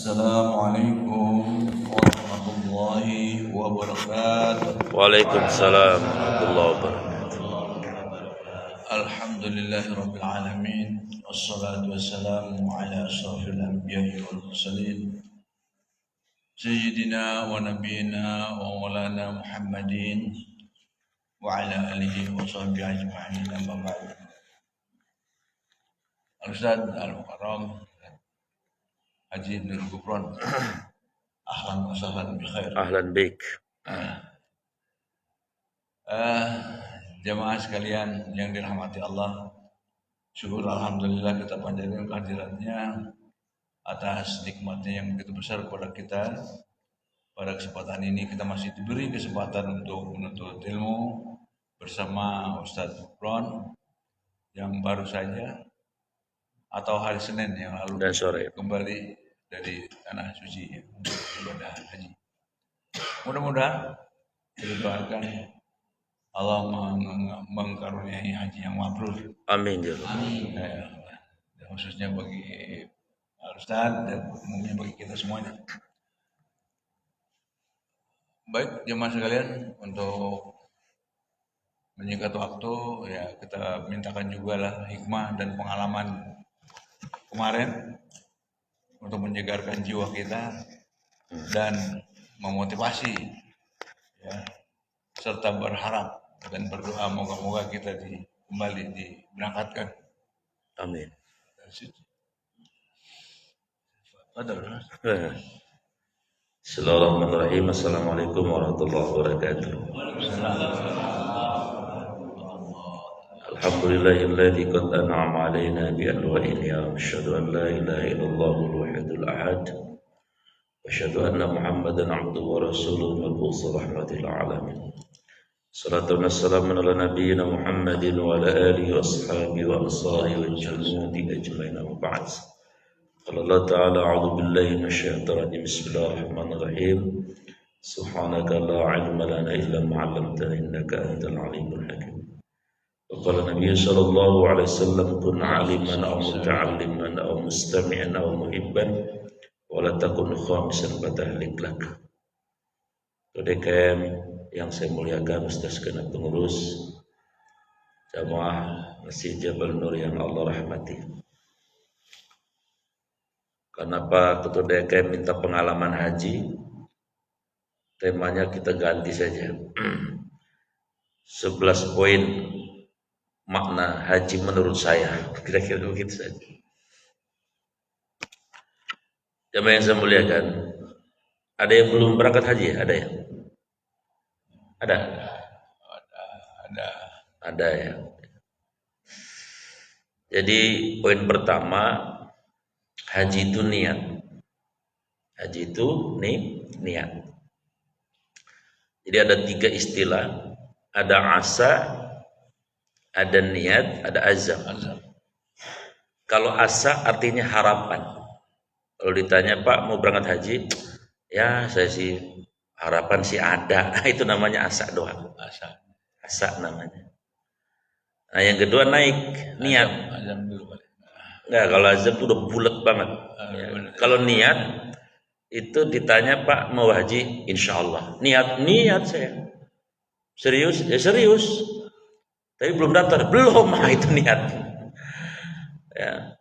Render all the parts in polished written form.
Assalamualaikum warahmatullahi wabarakatuh. Waalaikumsalam warahmatullahi wabarakatuh. Alhamdulillahirabbil alamin wassalatu wassalamu ala asyrafil anbiya'i wal mursalin sayyidina wa nabiyyina wa maulana Muhammadin wa ala alihi wa sahbihi ajma'in amma ba'd. Al-Ustaz Al-Mukarram Haji Nurul Gufron, ahlan wa sahlan bi khair. Ahlan bik. Jamaah sekalian yang dirahmati Allah, syukur alhamdulillah kita panjatkan kehadirannya atas nikmatnya yang begitu besar kepada kita. Pada kesempatan ini kita masih diberi kesempatan untuk menuntut ilmu bersama Ustadz Gufron yang baru saja atau hari Senin yang lalu dan sore kembali dari tanah suci untuk ibadah haji. Mudah-mudahan kita doakan Allah mengkaruniai haji yang mabrur. Amin. Khususnya bagi Ustaz dan umumnya bagi kita semuanya. Baik jemaah sekalian, untuk menyingkat waktu ya kita mintakan juga lah hikmah dan pengalaman kemarin untuk menyegarkan jiwa kita dan memotivasi ya, serta berharap dan berdoa moga-moga kita kembali diberangkatkan. Amin. Bismillahirrahmanirrahim. Assalamualaikum warahmatullahi wabarakatuh. Alhamdulillahilladzi qad an'ama 'alaina bi anwa'in ya asyhadu an la ilaha illallah al-wahidul ahad wa asyhadu anna Muhammadan 'abduhu wa rasuluhu mab'uts rahmatil alamin. Salatu wassalamu ala nabiyyina Muhammadin wa ala alihi wa ashabihi wa ansarihi wa jannati ajmain wa ba'd. Qala Allah ta'ala a'udzu billahi minasyaitonir rajim. Bismillahirrahmanirrahim. Subhanaka la 'ilma lana illa ma 'allamtana innaka antal 'alimul hakim. وقال النبي صلى الله عليه وسلم كن عالما أو متعلما أو مستمعا أو محبا ولا تكن خامسا فتهلك لك. DKM yang saya muliakan, Ustaz segenap pengurus jamaah Masjid Jabal Nur yang Allah rahmati. Kenapa Ketua DKM minta pengalaman haji? Temanya kita ganti saja. 11 poin makna haji menurut saya, kira-kira begitu saja. Jamaah yang saya muliakan, ada yang belum berangkat haji? Ada ya? Ada ya. Jadi poin pertama, haji itu niat. Haji itu niat. Jadi ada 3 istilah, ada asa, ada niat, ada azam. Kalau asa artinya harapan. Kalau ditanya, Pak mau berangkat haji? Ya saya sih harapan sih ada. Itu namanya asa doang. Asa namanya. Nah yang kedua naik, niat. Azam dulu. Enggak, kalau azam itu udah bulat banget. Ya. Kalau niat itu ditanya, Pak mau haji? Insya Allah. Niat saya. Serius? Ya serius. Tapi belum daftar, belum, itu niat. Ya,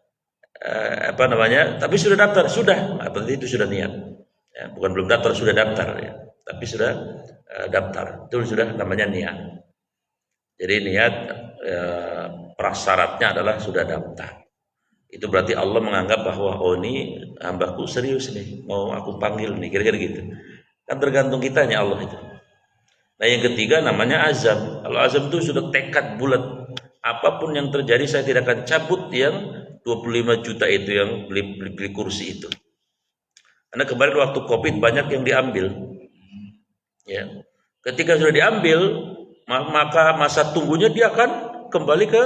tapi sudah daftar, sudah. Berarti itu sudah niat. Ya, bukan belum daftar, sudah daftar. Ya. Tapi sudah daftar, itu sudah namanya niat. Jadi niat prasyaratnya adalah sudah daftar. Itu berarti Allah menganggap bahwa ini hambaku serius nih, mau aku panggil nih, kira-kira gitu. Kan tergantung kitanya Allah itu. Nah yang ketiga namanya azam. Kalau azam itu sudah tekad bulat. Apapun yang terjadi saya tidak akan cabut yang 25 juta itu yang beli kursi itu. Karena kemarin waktu Covid banyak yang diambil. Ya. Ketika sudah diambil, maka masa tunggunya dia akan kembali ke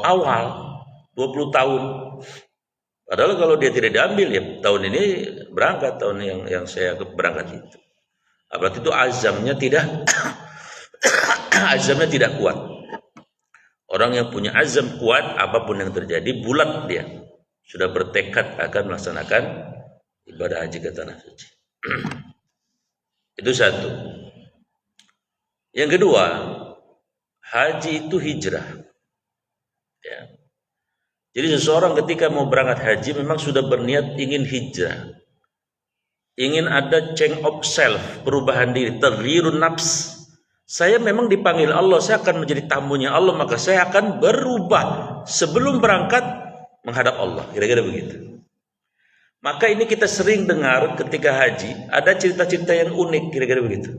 awal 20 tahun. Padahal kalau dia tidak diambil ya tahun ini berangkat, tahun yang saya berangkat itu. Berarti itu azamnya tidak kuat. Orang yang punya azam kuat, apapun yang terjadi, bulat dia. Sudah bertekad akan melaksanakan ibadah haji ke tanah suci. Itu satu. Yang kedua, haji itu hijrah. Ya. Jadi seseorang ketika mau berangkat haji memang sudah berniat ingin hijrah. Ingin ada change of self, perubahan diri, taghyirun nafs. Saya memang dipanggil Allah, saya akan menjadi tamunya Allah, maka saya akan berubah sebelum berangkat menghadap Allah. Kira-kira begitu. Maka ini kita sering dengar ketika haji, ada cerita-cerita yang unik, kira-kira begitu.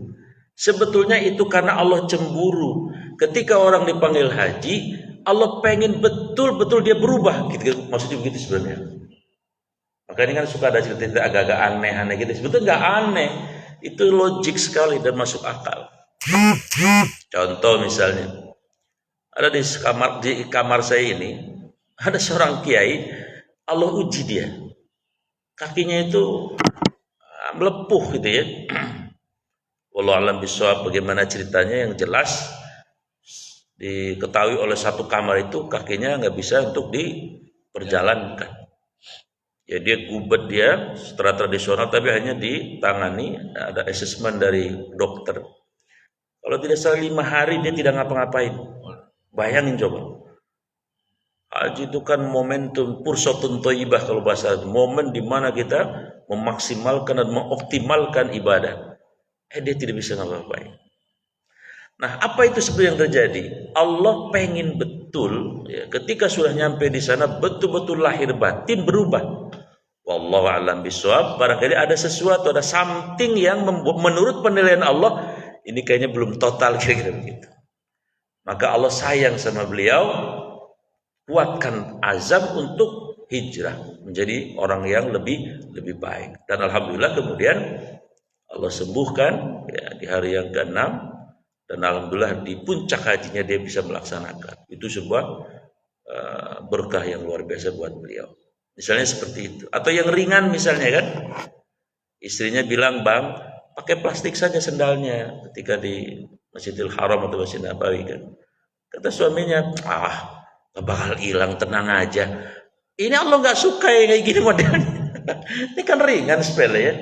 Sebetulnya itu karena Allah cemburu. Ketika orang dipanggil haji, Allah pengen betul-betul dia berubah. Gitu, maksudnya begitu sebenarnya. Maka ini kan suka ada cerita-cerita agak-agak aneh-aneh gitu. Sebetulnya nggak aneh. Itu logik sekali dan masuk akal. Contoh misalnya, ada di kamar saya ini, ada seorang kiai, Allah uji dia. Kakinya itu melepuh gitu ya. Wallahu a'lam bishawab, bagaimana ceritanya yang jelas diketahui oleh satu kamar itu kakinya nggak bisa untuk diperjalankan. Ya dia gubet dia secara tradisional tapi hanya ditangani, ada asesmen dari dokter. Kalau tidak salah 5 hari dia tidak ngapa-ngapain. Bayangin coba. Haji itu kan momentum fursatun thayyibah kalau bahasa momen di mana kita memaksimalkan dan mengoptimalkan ibadah. Dia tidak bisa ngapa-ngapain. Nah, apa itu sebenarnya yang terjadi? Allah pengen betul ya, ketika sudah nyampe di sana betul-betul lahir batin berubah. Wallahu a'lam bishawab. Barangkali ada sesuatu, ada something yang menurut penilaian Allah ini kayaknya belum total, kira-kira begitu. Maka Allah sayang sama beliau, kuatkan azam untuk hijrah menjadi orang yang lebih baik. Dan alhamdulillah kemudian Allah sembuhkan ya, di hari yang ke-6 dan alhamdulillah di puncak hajinya dia bisa melaksanakan. Itu sebuah berkah yang luar biasa buat beliau. Misalnya seperti itu. Atau yang ringan misalnya kan, istrinya bilang, "Bang, pakai plastik saja sendalnya," ketika di Masjidil Haram atau Masjid Nabawi kan. Kata suaminya, gak bakal hilang, tenang aja. Ini Allah gak suka ya kayak gini modelnya. Ini kan ringan, sepele ya.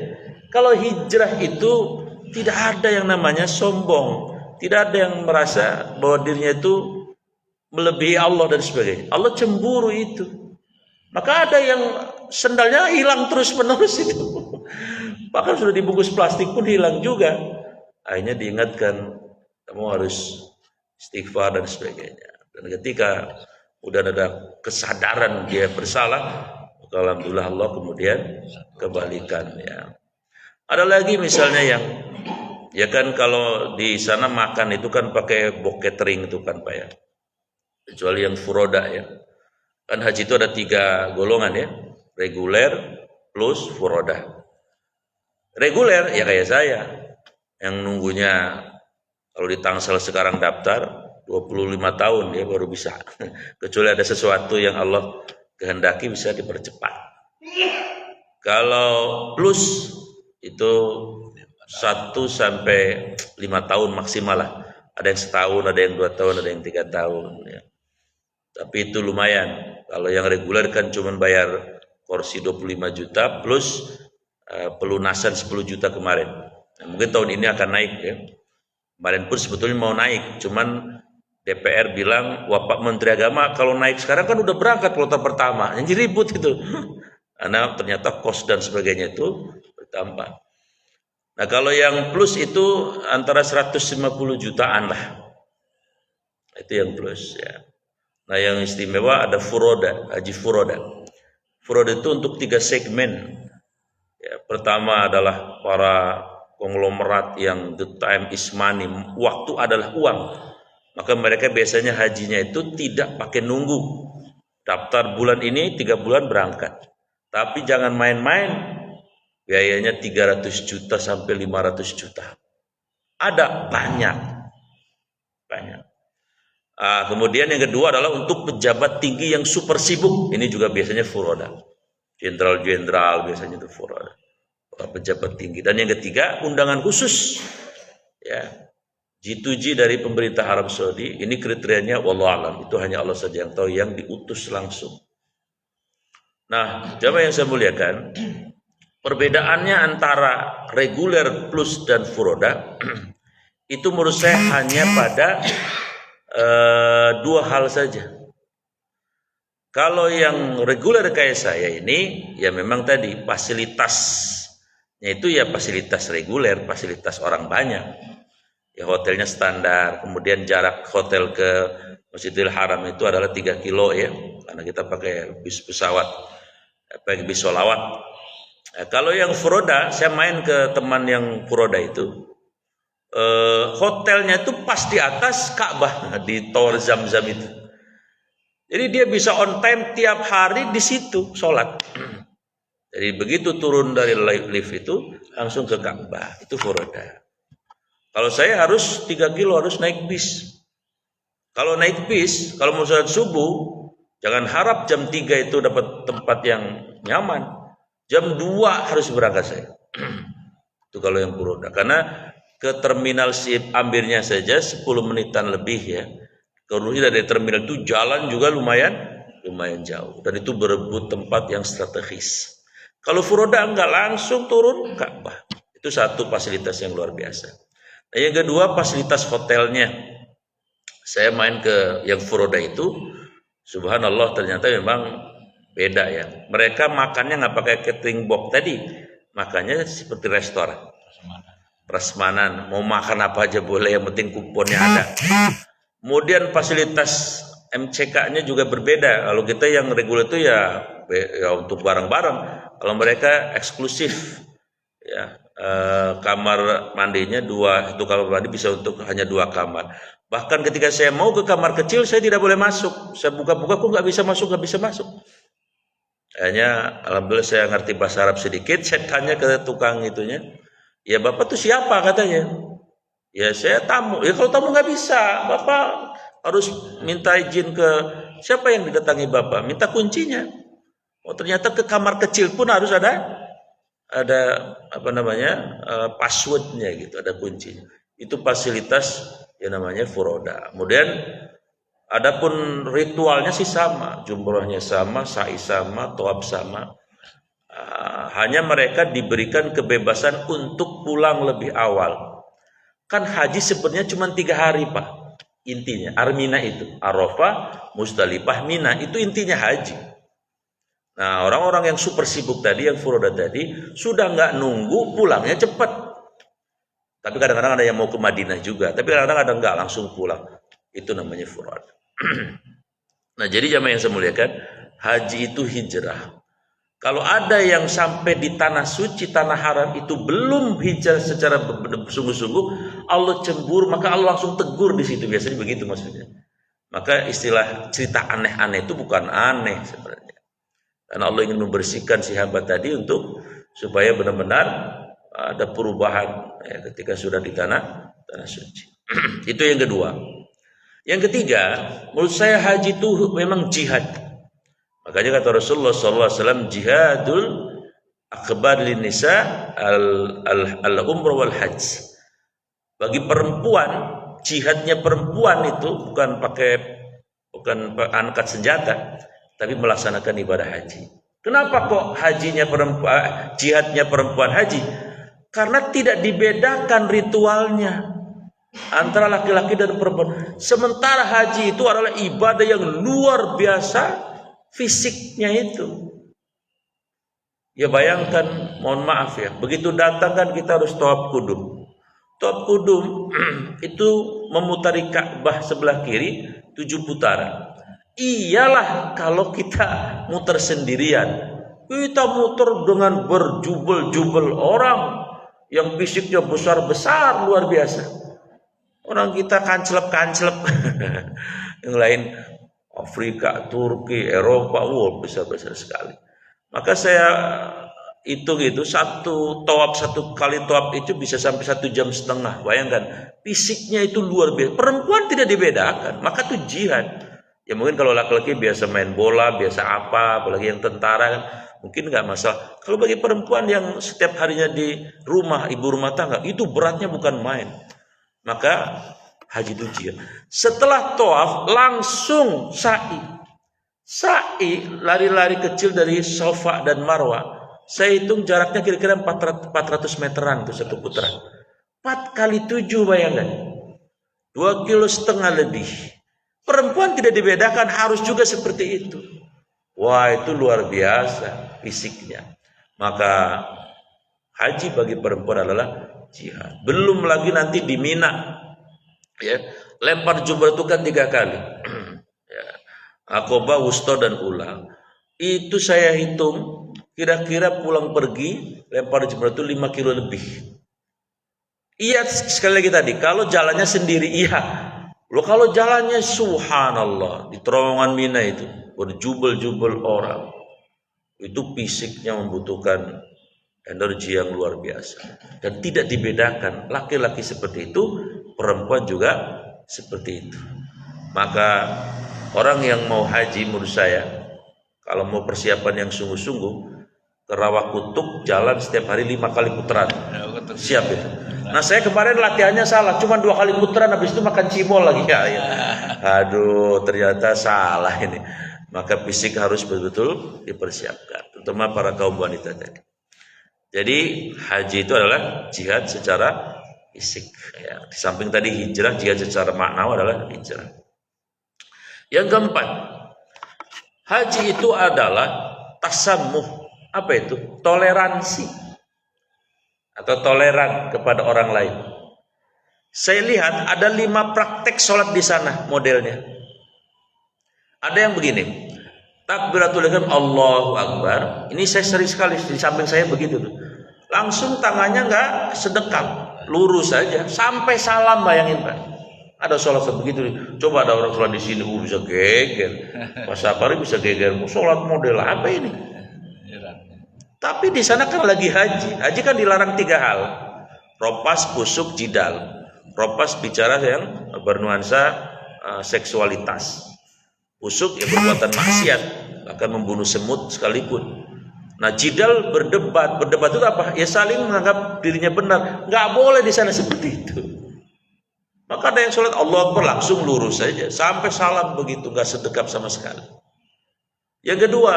Kalau hijrah itu tidak ada yang namanya sombong, tidak ada yang merasa bahwa dirinya itu melebihi Allah dan sebagainya. Allah cemburu itu. Maka ada yang sendalnya hilang terus menerus itu. Bahkan sudah dibungkus plastik pun hilang juga. Akhirnya diingatkan, kamu harus istighfar dan sebagainya. Dan ketika udah ada kesadaran dia bersalah, maka alhamdulillah Allah kemudian kebalikan ya. Ada lagi misalnya yang ya kan kalau di sana makan itu kan pakai box catering itu kan Pak ya. Kecuali yang furoda ya. Kan haji itu ada 3 golongan ya. Reguler plus furoda. Reguler ya kayak saya yang nunggunya kalau di Tangsel sekarang daftar 25 tahun ya baru bisa. Kecuali ada sesuatu yang Allah kehendaki bisa dipercepat. Kalau plus itu 1 sampai 5 tahun maksimal lah. Ada yang setahun, ada yang 2 tahun, ada yang 3 tahun ya. Tapi itu lumayan. Kalau yang reguler kan cuma bayar kursi 25 juta plus pelunasan 10 juta kemarin. Nah, mungkin tahun ini akan naik ya. Kemarin pun sebetulnya mau naik, cuman DPR bilang, wah Pak Menteri Agama kalau naik sekarang kan udah berangkat kloter pertama. Jadi ribut gitu. Karena ternyata kos dan sebagainya itu bertambah. Nah kalau yang plus itu antara 150 jutaan lah. Itu yang plus ya. Nah yang istimewa ada furoda, haji furoda. Furoda itu untuk 3 segmen. Ya, pertama adalah para konglomerat yang the time is money, waktu adalah uang. Maka mereka biasanya hajinya itu tidak pakai nunggu. Daftar bulan ini 3 bulan berangkat. Tapi jangan main-main. Biayanya 300 juta sampai 500 juta. Ada banyak. Kemudian yang kedua adalah untuk pejabat tinggi yang super sibuk. Ini juga biasanya furoda. Jenderal-jenderal biasanya itu furoda. Pejabat tinggi. Dan yang ketiga undangan khusus. Ya. G2G dari pemerintah Arab Saudi. Ini kriterianya wallahu alam. Itu hanya Allah saja yang tahu, yang diutus langsung. Nah, jamaah yang saya muliakan, Perbedaannya antara reguler plus dan furoda itu menurut saya hanya pada dua hal saja. Kalau yang reguler kayak saya ini, ya memang tadi fasilitasnya itu ya fasilitas reguler, fasilitas orang banyak. Ya hotelnya standar, kemudian jarak hotel ke Masjidil Haram itu adalah 3 kilo ya, karena kita pakai bis pesawat, pakai bis solawat. Nah, kalau yang furoda, saya main ke teman yang furoda itu, hotelnya itu pas di atas Ka'bah di Tower Zam-Zam itu. Jadi dia bisa on time tiap hari di situ sholat. Jadi begitu turun dari lift itu langsung ke Ka'bah, itu furoda. Kalau saya harus 3 kilo harus naik bis. Kalau naik bis, kalau mau sholat subuh, jangan harap jam 3 itu dapat tempat yang nyaman. Jam 2 harus berangkat saya. Itu kalau yang furoda. Karena ke terminal Sip Ambirnya saja 10 menitan lebih ya. Kemudian dari terminal itu jalan juga lumayan jauh. Dan itu berebut tempat yang strategis. Kalau furoda enggak, langsung turun Ka'bah. Itu satu fasilitas yang luar biasa. Nah, yang kedua fasilitas hotelnya. Saya main ke yang furoda itu, subhanallah ternyata memang beda ya. Mereka makannya nggak pakai catering box tadi, makannya seperti restoran. Prasmanan, mau makan apa aja boleh, yang penting kuponnya ada. Kemudian fasilitas MCK-nya juga berbeda. Kalau kita yang reguler itu ya untuk bareng-bareng. Kalau mereka eksklusif, ya kamar mandinya 2, itu kamar mandi bisa untuk hanya 2 kamar. Bahkan ketika saya mau ke kamar kecil, saya tidak boleh masuk. Saya buka-buka, kok nggak bisa masuk. Hanya alhamdulillah saya ngerti bahasa Arab sedikit, saya tanya ke tukang itunya, ya bapak tuh siapa katanya? Ya saya tamu. Ya kalau tamu nggak bisa, bapak harus minta izin ke siapa yang didatangi bapak, minta kuncinya. Oh ternyata ke kamar kecil pun harus ada apa namanya passwordnya gitu, ada kuncinya. Itu fasilitas yang namanya furoda. Kemudian adapun ritualnya sih sama, jumrohnya sama, sa'i sama, tawaf sama. Hanya mereka diberikan kebebasan untuk pulang lebih awal. Kan haji sebenarnya cuma 3 hari Pak. Intinya, Armina itu, Arafah, Musdalifah, Mina, itu intinya haji. Nah orang-orang yang super sibuk tadi, yang furoda tadi, sudah nggak nunggu, pulangnya cepat. Tapi kadang-kadang ada yang mau ke Madinah juga, tapi kadang-kadang ada nggak langsung pulang. Itu namanya furoda. Nah jadi jamaah yang saya muliakan, haji itu hijrah. Kalau ada yang sampai di tanah suci, tanah haram itu belum hijrah secara sungguh-sungguh, Allah cemburu, maka Allah langsung tegur di situ. Biasanya begitu maksudnya. Maka istilah cerita aneh-aneh itu bukan aneh sebenarnya. Karena Allah ingin membersihkan si hamba tadi untuk supaya benar-benar ada perubahan ya, ketika sudah di tanah suci. Itu yang kedua. Yang ketiga, menurut saya haji itu memang jihad. Makanya kata Rasulullah SAW, jihadul akbar lin nisa al-umrah wal hajj. Bagi perempuan, jihadnya perempuan itu bukan angkat senjata, tapi melaksanakan ibadah haji. Kenapa kok jihadnya perempuan haji? Karena tidak dibedakan ritualnya antara laki-laki dan perempuan. Sementara haji itu adalah ibadah yang luar biasa fisiknya itu. Ya bayangkan, mohon maaf ya, begitu datang kan kita harus tawaf kudum. Tawaf kudum itu memutari Ka'bah sebelah kiri 7 putaran. Iyalah kalau kita muter sendirian, kita muter dengan berjubel-jubel orang yang fisiknya besar-besar luar biasa. Orang kita kancelep-kancelep. Yang lain Afrika, Turki, Eropa, besar-besar sekali. Maka saya hitung itu satu kali tawaf itu bisa sampai 1,5 jam. Bayangkan, fisiknya itu luar biasa. Perempuan tidak dibedakan, maka itu jihad. Ya mungkin kalau laki-laki biasa main bola, biasa apa, apalagi yang tentara kan, mungkin nggak masalah. Kalau bagi perempuan yang setiap harinya di rumah, ibu rumah tangga, itu beratnya bukan main. Maka haji itu jihad. Setelah tawaf langsung sa'i, lari-lari kecil dari Safa dan Marwah. Saya hitung jaraknya kira-kira 400 meteran tuh satu putaran. 4 kali 7 bayangkan. 2,5 kg lebih. Perempuan tidak dibedakan, harus juga seperti itu. Wah, itu luar biasa fisiknya. Maka haji bagi perempuan adalah jihad. Belum lagi nanti di Mina, ya, lempar jumrah itu kan 3 kali. Ya. Aqabah, wusta dan ula. Itu saya hitung kira-kira pulang pergi lempar jumrah itu 5 kilo lebih. Iya, sekali lagi tadi, kalau jalannya sendiri iya. Loh, kalau jalannya subhanallah di terowongan Mina itu berjubel-jubel orang, itu fisiknya membutuhkan energi yang luar biasa. Dan tidak dibedakan laki-laki seperti itu, perempuan juga seperti itu. Maka orang yang mau haji menurut saya, kalau mau persiapan yang sungguh-sungguh, ke Rawakutuk jalan setiap hari 5 kali putaran. Siap ya. Nah, saya kemarin latihannya salah, cuma 2 kali putaran, habis itu makan cimol lagi. Ya. Aduh, ternyata salah ini. Maka fisik harus betul-betul dipersiapkan, terutama para kaum wanita tadi. Jadi haji itu adalah jihad secara fisik. Ya. Di samping tadi hijrah, jihad secara maknawi adalah hijrah. Yang keempat, haji itu adalah tasammuh. Apa itu? Toleransi atau toleran kepada orang lain. Saya lihat ada 5 praktek sholat di sana modelnya. Ada yang begini, takbiratul ihram Allahu Akbar. Ini saya sering sekali di samping saya begitu tuh. Langsung tangannya nggak sedekap, lurus saja sampai salam, bayangin Pak. Ada sholat begitu. Coba ada orang sholat di sini bisa geger. Pas Safari bisa geger. Sholat model apa ini? Tapi di sana kan lagi haji. Haji kan dilarang 3 hal. Ropas, busuk, jidal. Ropas bicara yang bernuansa seksualitas. Busuk ya perbuatan maksiat, akan membunuh semut sekalipun. Nah, jidal berdebat. Berdebat itu apa? Ya saling menganggap dirinya benar. Nggak boleh di sana seperti itu. Maka ada yang sholat Allahu Akbar langsung lurus saja sampai salam begitu, nggak sedekap sama sekali. Yang kedua,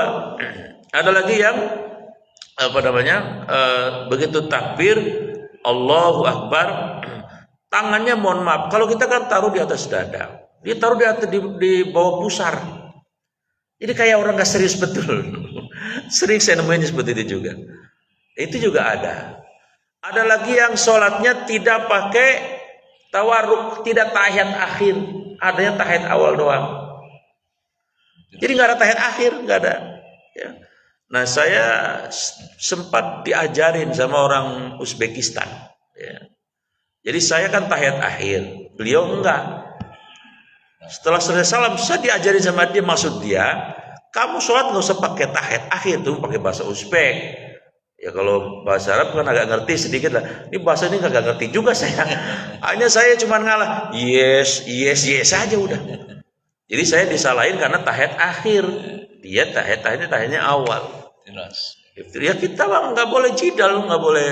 ada lagi yang begitu takbir Allahu Akbar, tangannya mohon maaf, kalau kita kan taruh di atas dada, dia taruh di bawah pusar. Jadi kayak orang nggak serius betul. Sering saya nemuin seperti itu juga. Itu juga ada. Ada lagi yang sholatnya tidak pakai tawarruk, tidak tahiyat akhir, adanya tahiyat awal doang. Jadi nggak ada tahiyat akhir, nggak ada. Ya. Nah, saya sempat diajarin sama orang Uzbekistan. Ya. Jadi saya kan tahiyat akhir, beliau enggak. Setelah selesai salam, saya diajarin sama dia, maksud dia, kamu sholat nggak usah pakai tahiyat akhir tuh, pakai bahasa Uzbek. Ya kalau bahasa Arab kan agak ngerti sedikit lah. Ini bahasa ini nggak ngerti juga saya. Hanya saya cuma ngalah, yes aja udah. Jadi saya disalahin karena tahiyat akhir. Dia tahiyatnya awal. Jelas. Ya kita bang nggak boleh jidal, nggak boleh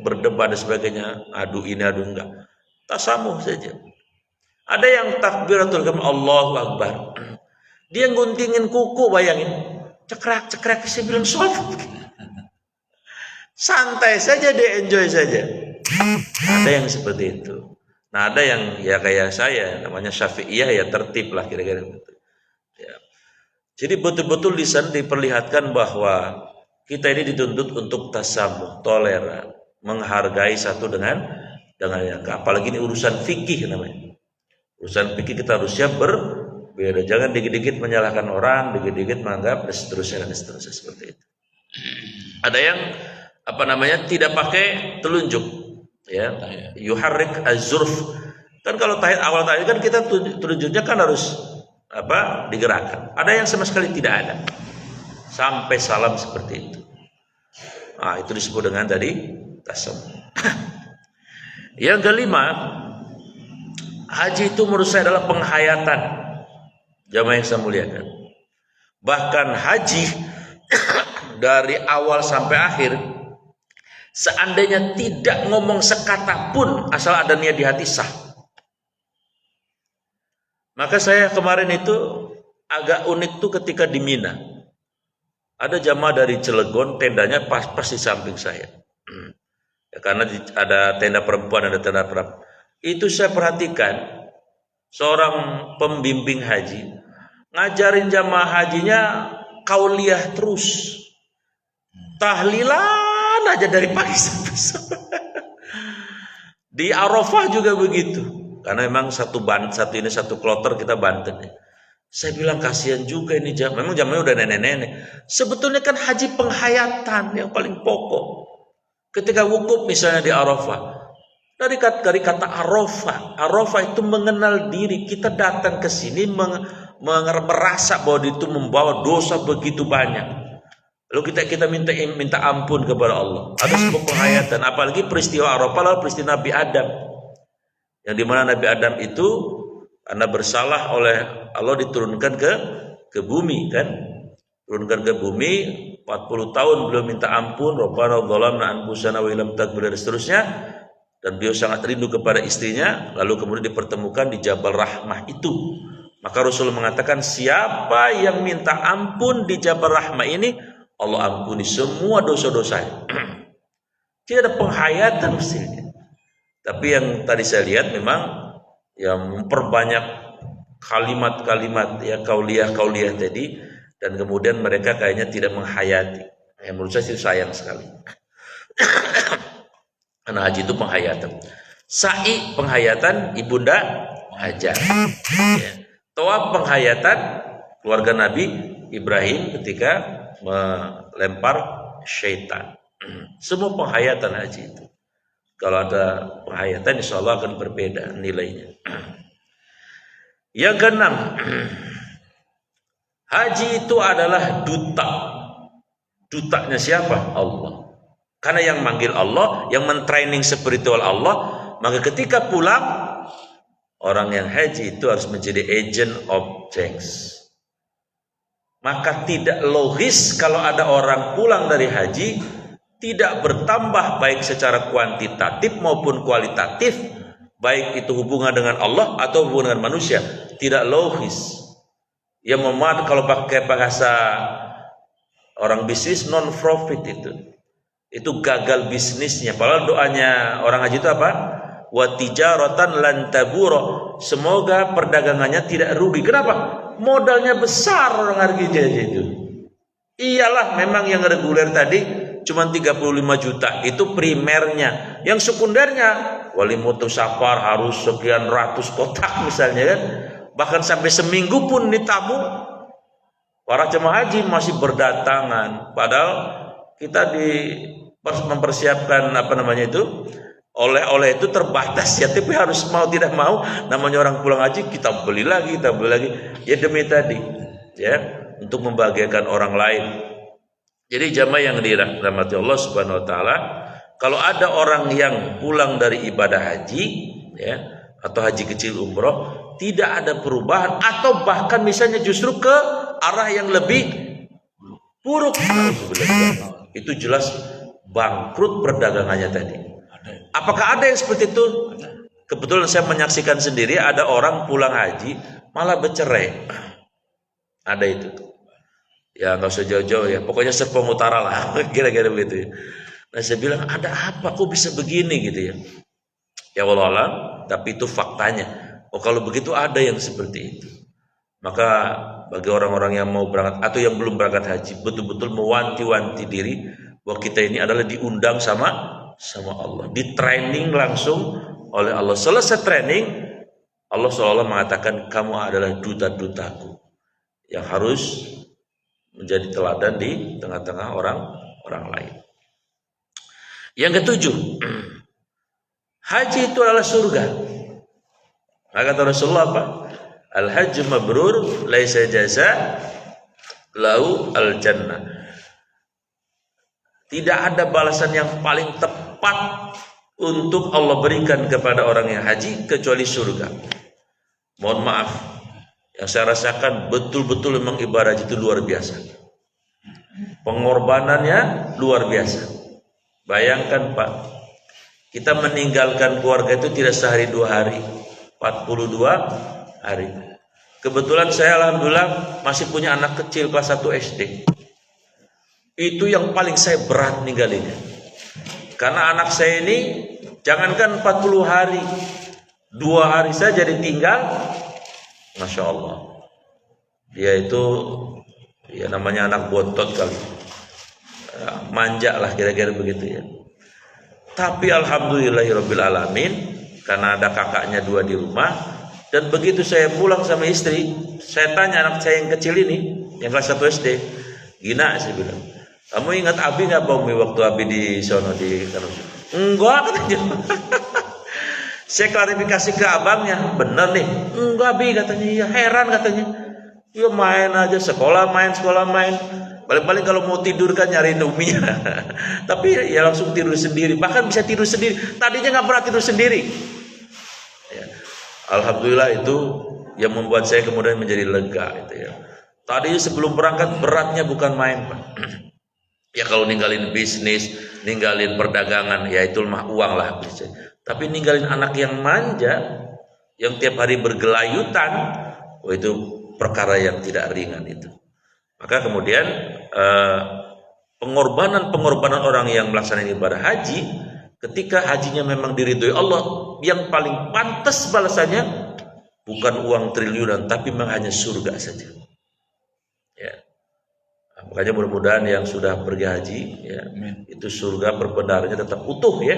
berdebat dan sebagainya. Adu ini adu enggak. Tasamuh saja. Ada yang takbiratul ihram Allahu Akbar. Dia guntingin kuku, bayangin. Cekrek saya bilang sholat. Santai saja, dia enjoy saja. Ada yang seperti itu. Nah, ada yang ya kayak saya, namanya Syafi'iyah, ya tertib lah kira-kira gitu. Ya. Jadi betul-betul di sana diperlihatkan bahwa kita ini dituntut untuk tasamuh, toleran, menghargai satu dengan yang apalagi ini urusan fikih namanya. Urusan fikih kita harusnya berbeda. Jangan dikit-dikit menyalahkan orang, dikit-dikit menganggap dan seterusnya seperti itu. Ada yang tidak pakai telunjuk, ya, yuharrik az-zurf. Kan kalau tahiyat awal tadi kan kita telunjuknya kan harus digerakkan. Ada yang sama sekali tidak ada, sampai salam seperti itu. Nah, itu disebut dengan tadi tasamuh. Yang kelima, haji itu menurut saya adalah penghayatan. Jamaah yang saya muliakan. Bahkan haji dari awal sampai akhir, seandainya tidak ngomong sekata pun asal ada niat di hati sah. Maka saya kemarin itu agak unik tuh ketika di Mina. Ada jamaah dari Cilegon, tendanya pas di samping saya. Ya, karena ada tenda perempuan, ada tenda perempuan. Itu saya perhatikan, seorang pembimbing haji ngajarin jamaah hajinya kauliyah terus, tahlilan aja dari pagi sampai sore. Di Arafah juga begitu, karena memang satu kloter kita Banten. Saya bilang kasihan juga ini jamaah, memang jamaahnya udah nenek-nenek. Sebetulnya kan haji penghayatan yang paling pokok. Ketika wukuf misalnya di Arafah, dari kata Arafah itu mengenal diri. Kita datang ke sini merasa bahwa itu membawa dosa begitu banyak. Lalu kita minta ampun kepada Allah. Ada sebuah penghayatan, apalagi peristiwa Arafah lalu peristiwa Nabi Adam. Yang dimana Nabi Adam itu karena bersalah oleh Allah diturunkan ke bumi kan. Turunkan ke bumi 40 tahun beliau minta ampun, Rabbana dzalamna anfusana wa illam taghfir dan seterusnya. Dan beliau sangat rindu kepada istrinya, lalu kemudian dipertemukan di Jabal Rahmah itu. Maka Rasul mengatakan, siapa yang minta ampun di Jabal Rahmah ini, Allah ampuni semua dosa-dosanya. Tidak ada penghayatan mestinya. Tapi yang tadi saya lihat memang yang memperbanyak kalimat-kalimat ya kauliyah tadi, dan kemudian mereka kayaknya tidak menghayati. Yang menurut saya sih sayang sekali. Karena haji itu penghayatan. Sa'i penghayatan ibunda Hajar. Ya. Tawaf penghayatan keluarga Nabi Ibrahim ketika melempar syaitan. Semua penghayatan haji itu. Kalau ada penghayatan insya Allah akan berbeda nilainya. Yang keenam, haji itu adalah duta. Dutanya siapa? Allah. Karena yang manggil Allah, yang mentraining spiritual Allah, maka ketika pulang, orang yang haji itu harus menjadi agent of change. Maka tidak logis kalau ada orang pulang dari haji tidak bertambah baik secara kuantitatif maupun kualitatif, baik itu hubungan dengan Allah atau hubungan dengan manusia. Tidak logis. Ya memang kalau pakai bahasa orang bisnis non-profit itu gagal bisnisnya. Padahal doanya orang haji itu apa? Wa tijaratan lan tabura. Semoga perdagangannya tidak rugi. Kenapa? Modalnya besar orang haji itu. Iyalah memang yang reguler tadi cuma 35 juta. Itu primernya. Yang sekundernya wali mutu safar harus sekian ratus kotak misalnya kan. Bahkan sampai seminggu pun ditamu. Para jemaah haji masih berdatangan. Padahal kita mempersiapkan oleh itu terbatas ya, tapi harus mau tidak mau namanya orang pulang haji kita beli lagi ya demi tadi ya untuk membahagiakan orang lain. Jadi jamaah yang dirahmati Allah Subhanahu wa taala, kalau ada orang yang pulang dari ibadah haji ya atau haji kecil umroh tidak ada perubahan atau bahkan misalnya justru ke arah yang lebih buruk, itu jelas bangkrut perdagangannya tadi. Apakah ada yang seperti itu? Kebetulan saya menyaksikan sendiri ada orang pulang haji malah bercerai. Ada itu. Ya nggak usah jauh-jauh ya. Pokoknya Serpong Utara lah. Kira-kira begitu. Nah saya bilang ada apa? Kok bisa begini gitu ya? Ya wallahualam. Tapi itu faktanya. Oh kalau begitu ada yang seperti itu. Maka bagi orang-orang yang mau berangkat atau yang belum berangkat haji betul-betul mewanti-wanti diri bahwa kita ini adalah diundang sama Allah, di training langsung oleh Allah. Selesai training, Allah seolah mengatakan kamu adalah duta-dutaku yang harus menjadi teladan di tengah-tengah orang lain. Yang ketujuh, haji itu adalah surga. Maka kata Rasulullah apa? Al-hajju mabrur laisa jaza lahu al-jannah. Tidak ada balasan yang paling tepat untuk Allah berikan kepada orang yang haji kecuali surga. Mohon maaf, yang saya rasakan betul-betul memang ibadah haji itu luar biasa. Pengorbanannya luar biasa. Bayangkan Pak, kita meninggalkan keluarga itu tidak sehari dua hari, 42 hari. Kebetulan saya alhamdulillah masih punya anak kecil kelas 1 SD. Itu yang paling saya berat ninggalinnya. Karena anak saya ini jangankan 40 hari, 2 hari saja ditinggal, Masya Allah. Dia itu ya namanya anak bontot kali, manja lah kira-kira begitu ya. Tapi alhamdulillahirabbil alamin, karena ada kakaknya 2 di rumah, dan begitu saya pulang sama istri, saya tanya anak saya yang kecil ini, yang kelas 1 SD, Gina, saya bilang, kamu ingat Abi nggak Pak Umi waktu Abi di sono di Kanus? Enggak, katanya. Saya klarifikasi ke abangnya, bener nih? Enggak Abi, katanya. Iya, heran katanya. Ya main aja, sekolah main. Paling-paling kalau mau tidur kan nyariin uminya. Tapi ya langsung tidur sendiri. Bahkan bisa tidur sendiri. Tadinya nggak pernah tidur sendiri. Ya. Alhamdulillah itu yang membuat saya kemudian menjadi lega. Gitu ya. Tadinya sebelum berangkat beratnya bukan main, Pak. Ya kalau ninggalin bisnis, ninggalin perdagangan, ya itu mah uang lah. Tapi ninggalin anak yang manja, yang tiap hari bergelayutan, itu perkara yang tidak ringan itu. Maka kemudian pengorbanan orang yang melaksanakan ibadah haji, ketika hajinya memang diridhoi Allah, yang paling pantas balasannya bukan uang triliunan, tapi memang hanya surga saja. Ya. Makanya mudah-mudahan yang sudah pergi haji, ya, itu surga perbendaharanya tetap utuh ya.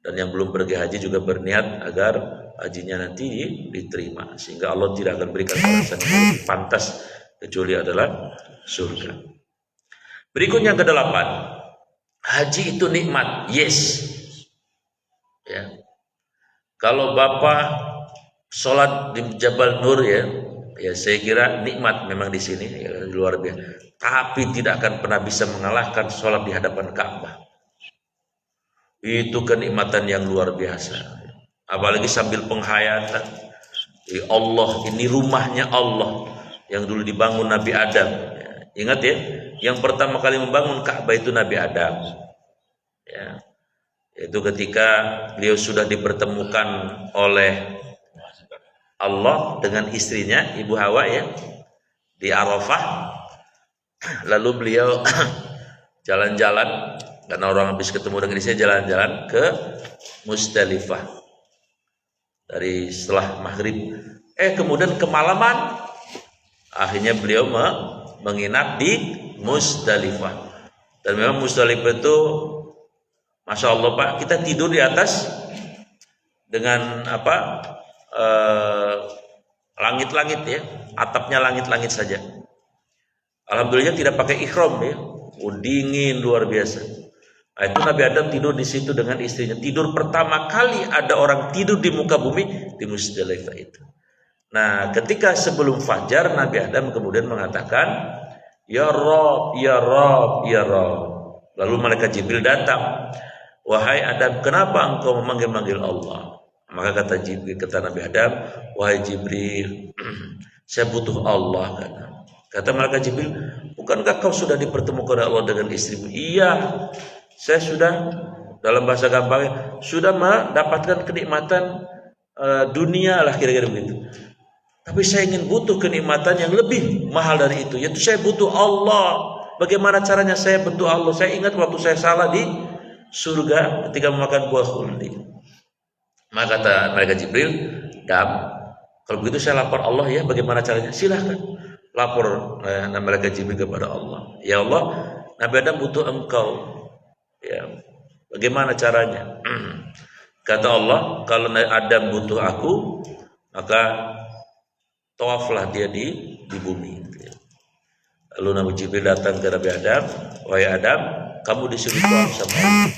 Dan yang belum pergi haji juga berniat agar hajinya nanti diterima, sehingga Allah tidak akan berikan balasan yang lebih pantas kecuali adalah surga. Berikutnya yang ke-8, haji itu nikmat, yes. Ya. Kalau Bapak sholat di Jabal Nur ya saya kira nikmat memang di sini, ya, luar biasa. Tapi tidak akan pernah bisa mengalahkan sholat di hadapan Ka'bah. Itu kenikmatan yang luar biasa. Apalagi sambil penghayatan. Ya Allah, ini rumahnya Allah yang dulu dibangun Nabi Adam. Ya, ingat ya, yang pertama kali membangun Ka'bah itu Nabi Adam. Ya, itu ketika beliau sudah dipertemukan oleh Allah dengan istrinya Ibu Hawa ya di Arafah. Lalu beliau jalan-jalan, karena orang habis ketemu dengan istrinya, jalan-jalan ke Musdalifah dari setelah maghrib. Kemudian kemalaman akhirnya beliau menginap di Musdalifah. Dan memang Musdalifah itu Masya Allah Pak, kita tidur di atas dengan langit-langit ya, atapnya langit-langit saja. Alhamdulillah tidak pakai ihram ya, dingin luar biasa. Nah, itu Nabi Adam tidur di situ dengan istrinya. Tidur pertama kali ada orang tidur di muka bumi di Musdalifah itu. Nah, ketika sebelum fajar Nabi Adam kemudian mengatakan, Ya Rob, Ya Rob, Ya Rob. Lalu malaikat Jibril datang. Wahai Adam, kenapa engkau memanggil-manggil Allah? Maka kata Jibril, kata Nabi Adam, wahai Jibril, saya butuh Allah. Kata malaikat Jibril, bukankah kau sudah dipertemukan oleh Allah dengan istrimu? Iya, saya sudah, dalam bahasa gampangnya, sudah mendapatkan kenikmatan dunia lah kira-kira begitu. Tapi saya ingin butuh kenikmatan yang lebih mahal dari itu, yaitu saya butuh Allah. Bagaimana caranya saya butuh Allah? Saya ingat waktu saya salah di surga ketika memakan buah khuldi. Maka kata malaikat Jibril, kalau begitu saya lapor Allah ya, bagaimana caranya? Silahkan lapor malaikat Jibril kepada Allah. Ya Allah, Nabi Adam butuh engkau. Ya, bagaimana caranya? Kata Allah, kalau Adam butuh aku, maka tawaflah dia di bumi. Lalu Nabi Jibril datang ke Nabi Adam, wahai Adam, kamu disuruh tawaf sama Allah.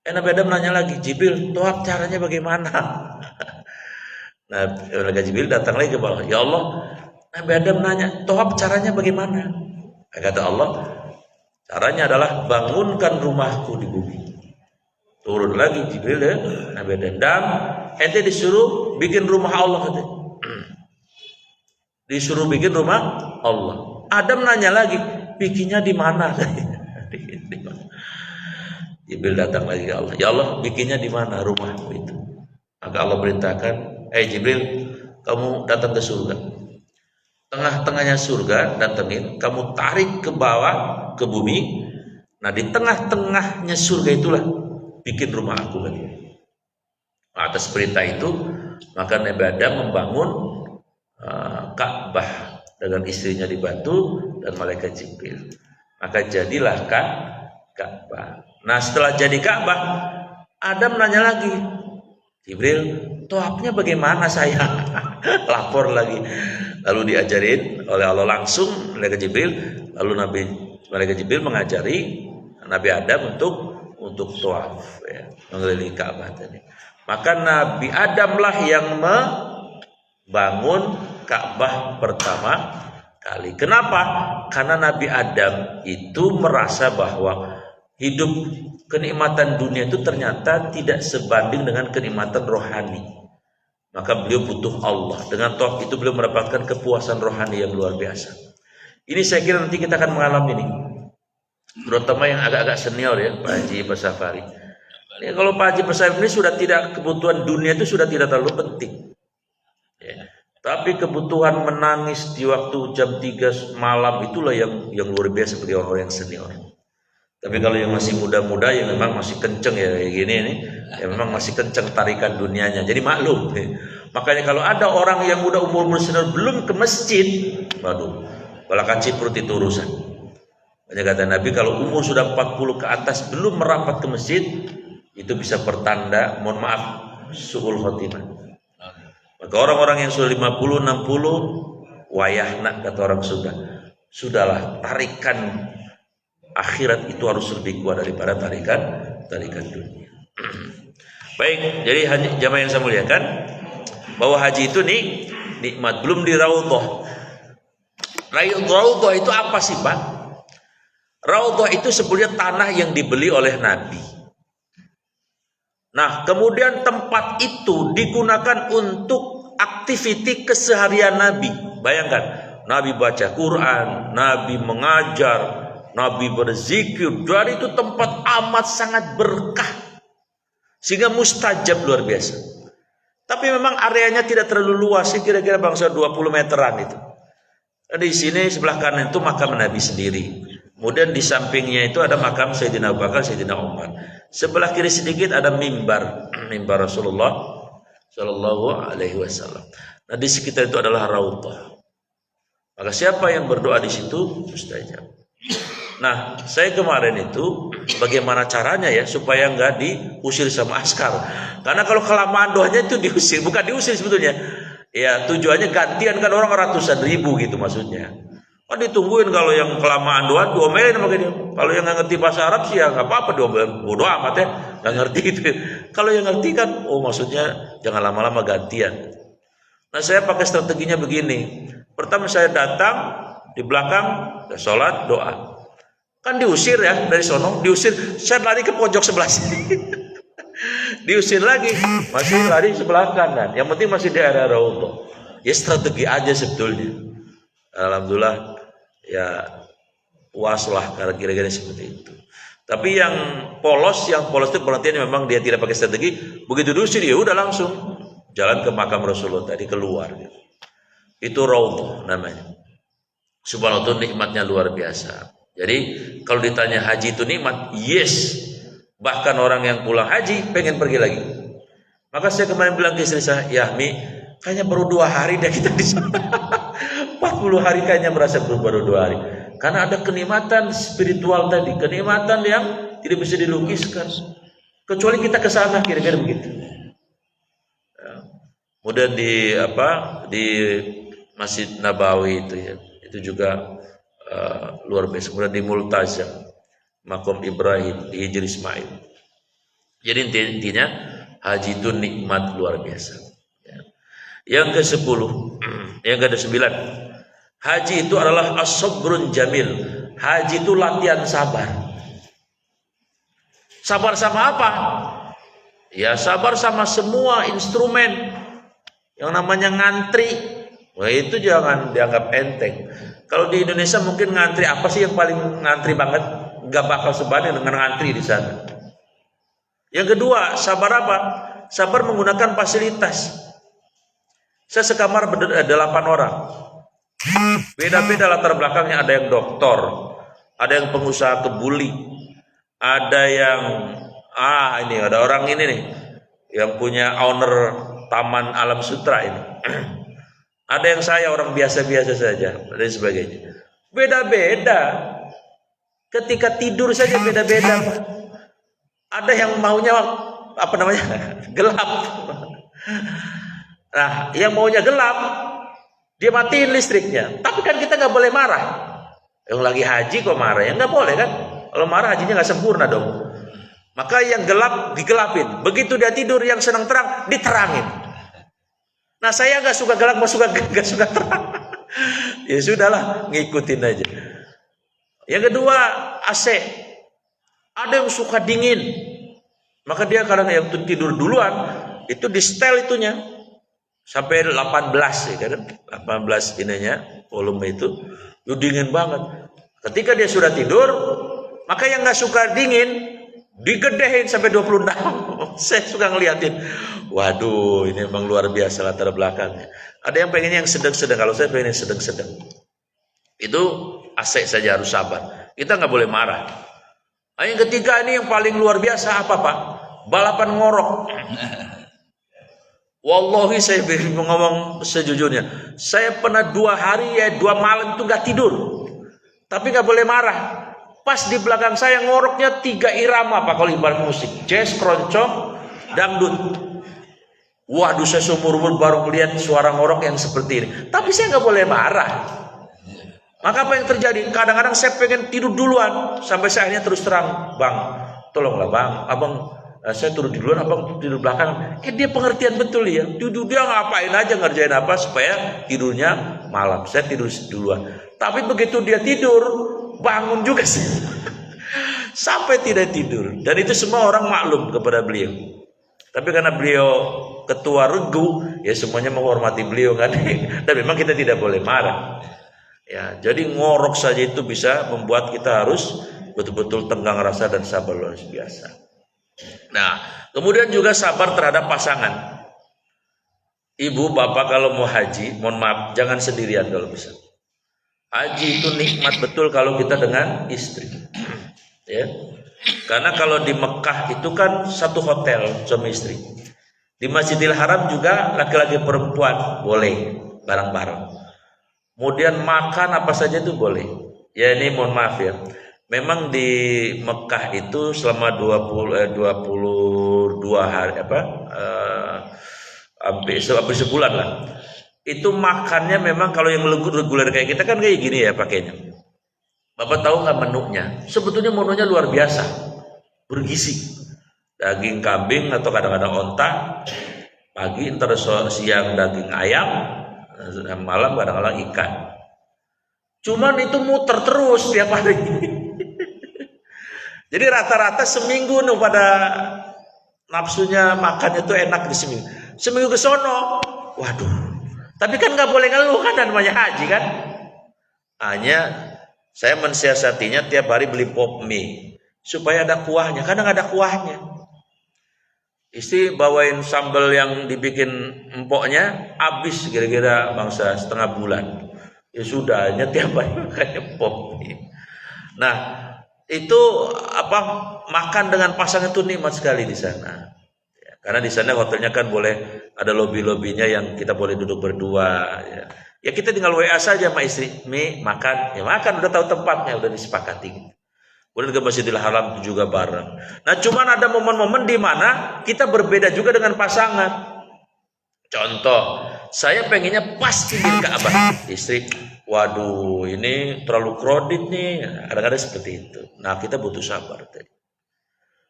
Nabi Adam nanya lagi, Jibril, tawaf caranya bagaimana? Nah, malaikat Jibril datang lagi ke bawah. Ya Allah, Nabi Adam nanya, tawaf caranya bagaimana? Kata Allah, caranya adalah bangunkan rumahku di bumi. Turun lagi Jibril ya, Nabi Adam. Dan ente disuruh bikin rumah Allah. Disuruh bikin rumah Allah. Adam nanya lagi, bikinnya di mana? Jibril datang lagi ke Allah. Ya Allah, bikinnya di mana rumahmu itu? Maka Allah perintahkan, Jibril, kamu datang ke surga. Tengah-tengahnya surga, datengin, kamu tarik ke bawah, ke bumi. Nah, di tengah-tengahnya surga itulah bikin rumah aku kan. Atas perintah itu, maka Nabi Adam membangun Ka'bah dengan istrinya dibantu dan malaikat Jibril. Maka jadilah Ka'bah. Nah, setelah jadi Ka'bah, Adam nanya lagi, Jibril, tawafnya bagaimana saya? Lapor lagi. Lalu diajarin oleh Allah langsung malaikat Jibril. Lalu malaikat Jibril mengajari Nabi Adam untuk tawaf, ya, mengelilingi Ka'bah tadi. Maka Nabi Adamlah yang membangun Ka'bah pertama kali. Kenapa? Karena Nabi Adam itu merasa bahwa hidup kenikmatan dunia itu ternyata tidak sebanding dengan kenikmatan rohani. Maka beliau butuh Allah. Dengan tawaf itu beliau mendapatkan kepuasan rohani yang luar biasa. Ini saya kira nanti kita akan mengalami ini. Terutama yang agak-agak senior ya, Pak Haji, Pak Safari. Ini kalau Pak Haji, Pak Safari ini sudah tidak, kebutuhan dunia itu sudah tidak terlalu penting. Ya. Tapi kebutuhan menangis di waktu jam 3 malam itulah yang luar biasa bagi orang-orang yang senior. Tapi kalau yang masih muda-muda yang memang masih kenceng ya kayak gini nih, ya memang masih kenceng tarikan dunianya. Jadi maklum. Makanya kalau ada orang yang muda umur senior belum ke masjid, waduh, balakan ciprut itu urusan. Banyak kata Nabi kalau umur sudah 40 ke atas belum merapat ke masjid, itu bisa pertanda, mohon maaf, su'ul khotimah. Maka orang-orang yang sudah 50, 60, wayahna kata orang sudahlah tarikan akhirat itu harus lebih kuat daripada tarikan dunia. Baik, jadi jamaah yang saya muliakan, bahwa haji itu nikmat, belum di Raudhah. Raudhah itu apa sih, Pak? Raudhah itu sebenarnya tanah yang dibeli oleh Nabi. Nah, kemudian tempat itu digunakan untuk aktiviti keseharian Nabi. Bayangkan, Nabi baca Quran, Nabi mengajar, Nabi berzikir. Dari itu tempat amat sangat berkah, sehingga mustajab luar biasa. Tapi memang areanya tidak terlalu luas, kira-kira bangsa 20 meteran itu. Di sini sebelah kanan itu makam Nabi sendiri. Kemudian di sampingnya itu ada makam Sayyidina Abu Bakar, Sayyidina Umar. Sebelah kiri sedikit ada mimbar Rasulullah Shallallahu Alaihi Wasallam. Nah, di sekitar itu adalah Raudhah. Maka siapa yang berdoa di situ mustajab. Nah, saya kemarin itu bagaimana caranya ya supaya nggak diusir sama askar. Karena kalau kelamaan doanya itu diusir, bukan diusir sebetulnya. Ya tujuannya gantian, kan orang ratusan ribu gitu maksudnya. Oh, ditungguin kalau yang kelamaan doa diomelin sama dia. Kalau yang nggak ngerti bahasa Arab sih ya nggak apa-apa, diomelin. Bodoh amat ya, nggak ngerti gitu. Kalau yang ngerti kan, oh maksudnya jangan lama-lama gantian. Nah, saya pakai strateginya begini. Pertama saya datang di belakang, sholat doa. Kan diusir ya dari sono, diusir. Saya lari ke pojok sebelah sini. Diusir lagi, masih lari sebelah kanan. Yang penting masih di area Raudhah. Ya strategi aja sebetulnya. Alhamdulillah ya puas lah karena kira-kira seperti itu. Tapi yang polos itu pengertiannya memang dia tidak pakai strategi. Begitu diusir ya udah langsung jalan ke makam Rasulullah tadi, keluar gitu. Itu Raudhah namanya. Subhanallah, nikmatnya luar biasa. Jadi kalau ditanya haji itu nikmat, yes. Bahkan orang yang pulang haji pengen pergi lagi. Maka saya kemarin bilang ke istri saya, ya Mi, kayaknya baru 2 hari dah kita di sana. 40 hari kayaknya merasa baru 2 hari. Karena ada kenikmatan spiritual tadi, kenikmatan yang tidak bisa dilukiskan. Kecuali kita ke sana, kira-kira begitu. Kemudian di Masjid Nabawi itu ya, itu juga luar biasa. Kemudian di Multazam, Makom Ibrahim, di Hijri Ismail. Jadi intinya haji itu nikmat luar biasa. Yang ke-10, yang ke-9, haji itu adalah as-sabrun jamil. Haji itu latihan sabar. Sabar sama apa? Ya sabar sama semua instrumen. Yang namanya ngantri, wah itu jangan dianggap enteng. Kalau di Indonesia mungkin ngantri apa sih yang paling ngantri banget? Gak bakal sebanding dengan ngantri di sana. Yang kedua, sabar apa? Sabar menggunakan fasilitas. Saya sekamar 8 orang. Beda-beda latar belakangnya, ada yang doktor, ada yang pengusaha kebuli, ada yang ini ada orang ini nih yang punya owner Taman Alam Sutra ini. Ada yang saya orang biasa-biasa saja dan sebagainya. Beda-beda. Ketika tidur saja beda-beda. Ada yang maunya gelap. Nah, yang maunya gelap, dia matiin listriknya. Tapi kan kita nggak boleh marah. Yang lagi haji kok marah? Ya nggak boleh kan? Kalau marah hajinya nggak sempurna dong. Maka yang gelap digelapin. Begitu dia tidur, yang senang terang diterangin. Nah, saya nggak suka gelap, nggak suka terang. Ya sudahlah, ngikutin aja. Yang kedua, AC. Ada yang suka dingin. Maka dia kadang yang tidur duluan itu di setel itunya sampai 18 ya kan? 18 ininya volume itu dingin banget. Ketika dia sudah tidur, maka yang nggak suka dingin digedehin sampai 26. Saya suka ngeliatin. Waduh, ini memang luar biasa latar belakangnya. Ada yang pengennya yang sedang-sedang. Kalau saya pengen yang sedang-sedang. Itu AC saja harus sabar. Kita nggak boleh marah. Nah, yang ketiga ini yang paling luar biasa apa Pak? Balapan ngorok. Wallahi saya ngomong sejujurnya. Saya pernah 2 hari 2 malam itu nggak tidur. Tapi nggak boleh marah. Pas di belakang saya ngoroknya 3 irama Pak kalau ibarat musik. Jazz, keroncong, dangdut. Waduh, saya seumur-umur baru melihat suara ngorok yang seperti ini. Tapi saya nggak boleh marah. Maka apa yang terjadi? Kadang-kadang saya pengen tidur duluan. Sampai saya akhirnya terus terang. Bang, tolonglah bang. Abang, saya turun duluan, abang tidur belakang. Dia pengertian betul ya. Dia ngapain aja, ngerjain apa supaya tidurnya malam. Saya tidur duluan. Tapi begitu dia tidur, bangun juga sih. Sampai tidak tidur. Dan itu semua orang maklum kepada beliau. Tapi karena beliau ketua regu, ya semuanya menghormati beliau kan. Dan memang kita tidak boleh marah. Ya, jadi ngorok saja itu bisa membuat kita harus betul-betul tenggang rasa dan sabar luar biasa. Nah, kemudian juga sabar terhadap pasangan. Ibu, bapak kalau mau haji, mohon maaf, jangan sendirian kalau bisa. Haji itu nikmat betul kalau kita dengan istri. Ya. Karena kalau di Mekah itu kan satu hotel suami istri. Di Masjidil Haram juga laki-laki perempuan boleh bareng-bareng. Kemudian makan apa saja itu boleh. Ya ini mohon maaf ya. Memang di Mekah itu selama 22 hari hampir sebulan lah. Itu makannya memang kalau yang reguler kayak kita kan kayak gini ya pakainya. Bapak tahu nggak menunya? Sebetulnya menunya luar biasa, bergizi. Daging kambing atau kadang-kadang onta, pagi ntar siang daging ayam, malam kadang-kadang ikan. Cuman itu muter terus tiap hari. Jadi rata-rata seminggu nih pada nafsunya makannya tuh enak di seminggu. Seminggu ke sono, waduh. Tapi kan nggak boleh ngeluh kan namanya haji kan. Hanya saya mensiasatinya tiap hari beli pop mie supaya ada kuahnya. Kadang ada kuahnya. Istri bawain sambal yang dibikin empoknya habis kira-kira bangsa setengah bulan. Ya sudah, hanya tiap hari makannya pop mie. Nah, itu makan dengan pasangan itu nikmat sekali di sana. Ya, karena di sana hotelnya kan boleh ada lobby-lobbynya yang kita boleh duduk berdua. Ya kita tinggal WA saja sama istri, makan, ya makan udah tahu tempatnya, udah disepakati. Kemudian ke Masjidil Haram juga bareng. Nah, cuman ada momen-momen di mana kita berbeda juga dengan pasangan. Contoh, saya pengennya pas pinggir Ka'bah, istri, waduh ini terlalu crowded nih, kadang-kadang seperti itu. Nah, kita butuh sabar tadi.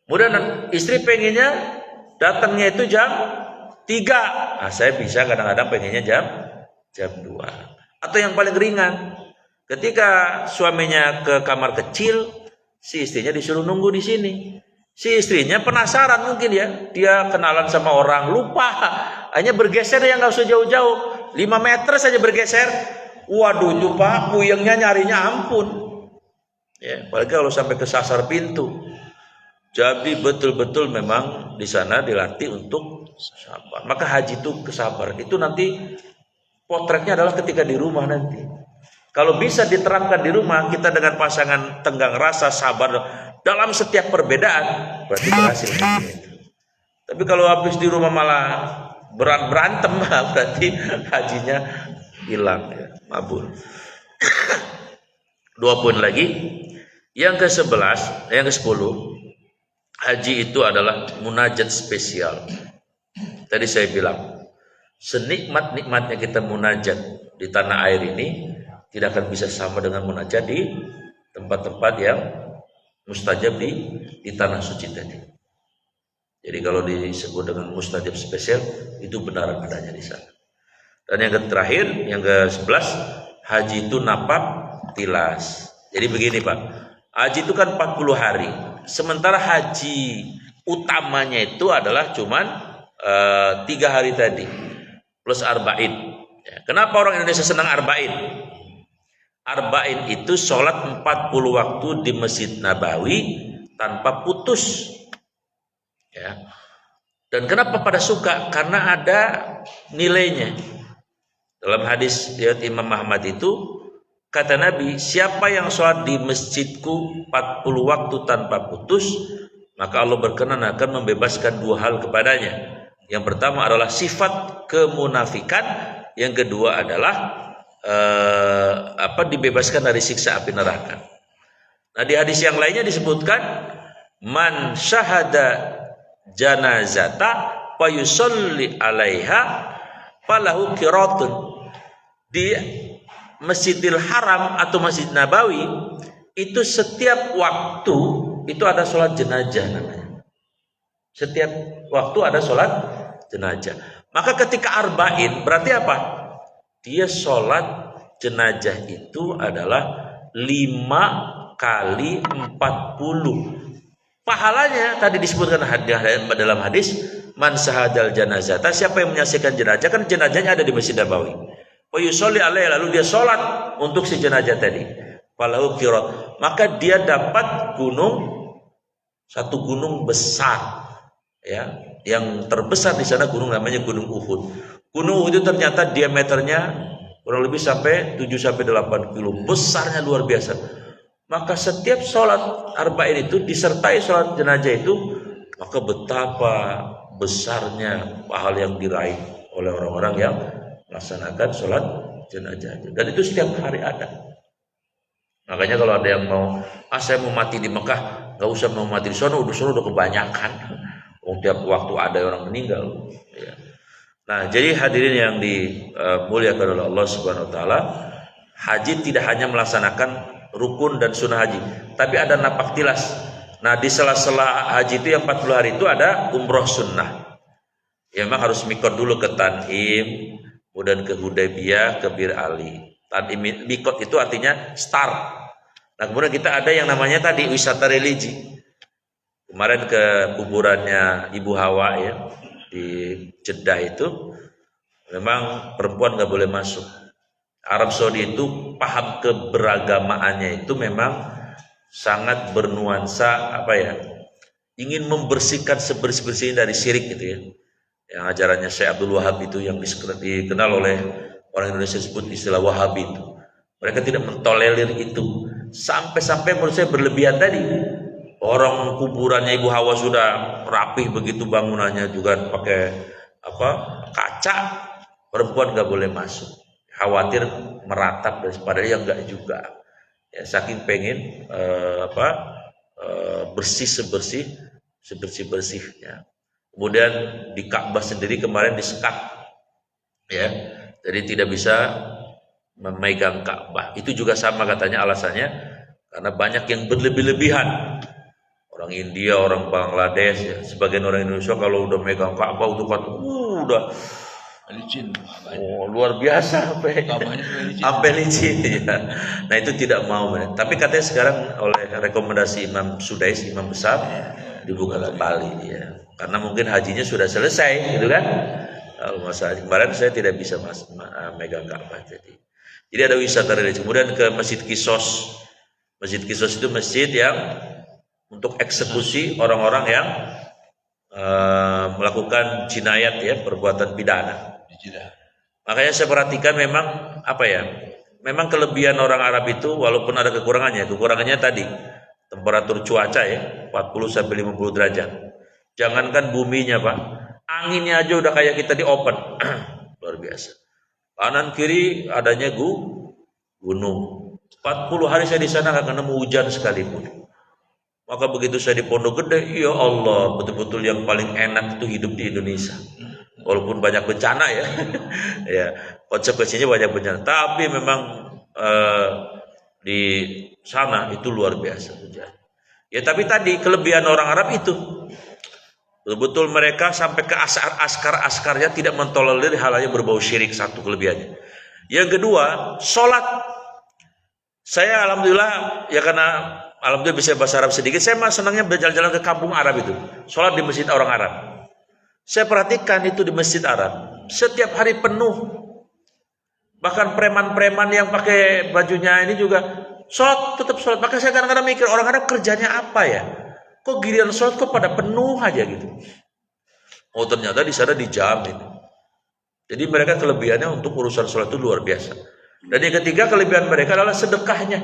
Kemudian istri pengennya datangnya itu jam 3. Nah, saya bisa kadang-kadang pengennya jam 2. Atau yang paling ringan, ketika suaminya ke kamar kecil, si istrinya disuruh nunggu di sini. Si istrinya penasaran mungkin ya, dia kenalan sama orang, lupa, hanya bergeser yang nggak usah jauh-jauh, 5 meter saja bergeser. Waduh itu Pak, puyengnya nyarinya ampun. Ya, apalagi kalau sampai kesasar pintu. Jadi betul-betul memang di sana dilatih untuk sabar. Maka haji itu kesabaran. Itu nanti potretnya adalah ketika di rumah nanti. Kalau bisa diterapkan di rumah, kita dengan pasangan tenggang rasa, sabar dalam setiap perbedaan, berarti berhasil. Tapi kalau habis di rumah malah berantem, berarti hajinya hilang, ya, mabur. 2 poin lagi. Yang ke-11, yang ke-10, haji itu adalah munajat spesial. Tadi saya bilang, senikmat-nikmatnya kita munajat di tanah air ini, tidak akan bisa sama dengan munajat di tempat-tempat yang mustajab di tanah suci tadi. Jadi kalau disebut dengan mustajab spesial, itu benar adanya di sana. Dan yang terakhir, yang ke-11, haji itu napak tilas. Jadi begini Pak, haji itu kan 40 hari. Sementara haji utamanya itu adalah cuman 3 hari tadi plus arba'in. Ya, kenapa orang Indonesia senang arba'in? Arba'in itu sholat 40 waktu di Masjid Nabawi tanpa putus. Ya. Dan kenapa pada suka? Karena ada nilainya. Dalam hadis riwayat Imam Ahmad itu, kata Nabi, siapa yang sholat di masjidku 40 waktu tanpa putus, maka Allah berkenan akan membebaskan 2 hal kepadanya. Yang pertama adalah sifat kemunafikan, yang kedua adalah dibebaskan dari siksa api neraka. Nah, di hadis yang lainnya disebutkan, man syahada janazata fa yusalli alaiha falahu qiratun. Di Masjidil Haram atau Masjid Nabawi itu setiap waktu itu ada sholat jenazah namanya. Setiap waktu ada sholat jenazah. Maka ketika arba'in berarti apa? Dia sholat jenazah itu adalah 5 kali 40. Pahalanya tadi disebutkan dalam hadis, man sahadal janazata, siapa yang menyaksikan jenazah, kan jenazahnya ada di Masjid Nabawi. Yusolli alaihi, lalu dia sholat untuk si jenazah tadi. Falahu qirat, maka dia dapat satu gunung besar, ya, yang terbesar di sana gunung namanya Gunung Uhud. Gunung Uhud itu ternyata diameternya kurang lebih sampai 7-8 kilo, besarnya luar biasa. Maka setiap sholat arba'in itu disertai sholat jenazah itu, maka betapa besarnya pahala yang diraih oleh orang-orang yang melaksanakan sholat jenazah. Dan itu setiap hari ada. Makanya kalau ada yang mau, saya mau mati di Mekah, nggak usah mau mati di sana, udah kebanyakan. Tiap waktu ada orang meninggal. Ya. Nah, jadi hadirin yang dimuliakan oleh Allah Subhanahu Wa Taala, haji tidak hanya melaksanakan rukun dan sunnah haji, tapi ada napak tilas. Nah, di sela-sela haji itu yang 40 hari itu ada umroh sunnah. Ya, memang harus mikot dulu ke Tan'im, kemudian ke Hudaybiyah, ke Bir Ali. Tan'im, mikot itu artinya start. Nah, kemudian kita ada yang namanya tadi wisata religi. Kemarin ke kuburannya Ibu Hawa ya di Jeddah itu, memang perempuan nggak boleh masuk. Arab Saudi itu paham keberagamaannya itu memang sangat bernuansa ingin membersihkan sebersih-bersihnya dari syirik gitu ya. Yang ajarannya Syekh Abdul Wahab itu yang dikenal oleh orang Indonesia disebut istilah Wahabi itu. Mereka tidak mentolerir itu. Sampai-sampai menurut saya berlebihan tadi. Orang kuburannya Ibu Hawa sudah rapih begitu bangunannya juga pakai kaca, perempuan nggak boleh masuk. Khawatir meratap dan padahal yang enggak juga. Ya, saking pengen bersih sebersih-bersihnya. Kemudian di Ka'bah sendiri kemarin disekat. Ya. Jadi tidak bisa memegang Ka'bah. Itu juga sama katanya alasannya karena banyak yang berlebih-lebihan. Orang India, orang Bangladesh, ya. Sebagian orang Indonesia kalau udah megang Ka'bah udah licin. Luar biasa sampai licin ya. Nah, itu tidak mau. Tapi katanya sekarang oleh rekomendasi Imam Sudais, imam besar, dibuka kembali ya. Karena mungkin hajinya sudah selesai gitu kan. Kalau masa kemarin saya tidak bisa megang Ka'bah jadi ada wisata religi. Kemudian ke Masjid Qissos. Masjid Qissos itu masjid yang untuk eksekusi orang-orang yang melakukan jinayat ya, perbuatan pidana. Makanya saya perhatikan memang memang kelebihan orang Arab itu walaupun ada kekurangannya. Kekurangannya tadi temperatur cuaca ya 40 sampai 50 derajat. Jangankan buminya, Pak. Anginnya aja udah kayak kita di open. Luar biasa. Kanan kiri adanya gunung. 40 hari saya di sana nggak nemu hujan sekalipun. Maka begitu saya di Pondok Gede, ya Allah, betul-betul yang paling enak itu hidup di Indonesia. Walaupun banyak bencana ya, ya konsekuensinya banyak bencana. Tapi memang di sana itu luar biasa hujan. Ya tapi tadi kelebihan orang Arab itu, betul-betul mereka sampai ke askar-askarnya tidak mentolerir hal yang berbau syirik, satu kelebihannya. Yang kedua, sholat. Saya alhamdulillah ya karena alhamdulillah bisa bahasa Arab sedikit. Saya mah senangnya berjalan-jalan ke kampung Arab itu. Sholat di masjid orang Arab. Saya perhatikan itu di masjid Arab. Setiap hari penuh. Bahkan preman-preman yang pakai bajunya ini juga sholat, tetap sholat. Maka saya kadang-kadang mikir orang Arab kerjanya apa ya? Kok giliran sholat kok pada penuh aja gitu. Oh ternyata di sana dijamin. Jadi mereka kelebihannya untuk urusan sholat itu luar biasa. Dan yang ketiga kelebihan mereka adalah sedekahnya.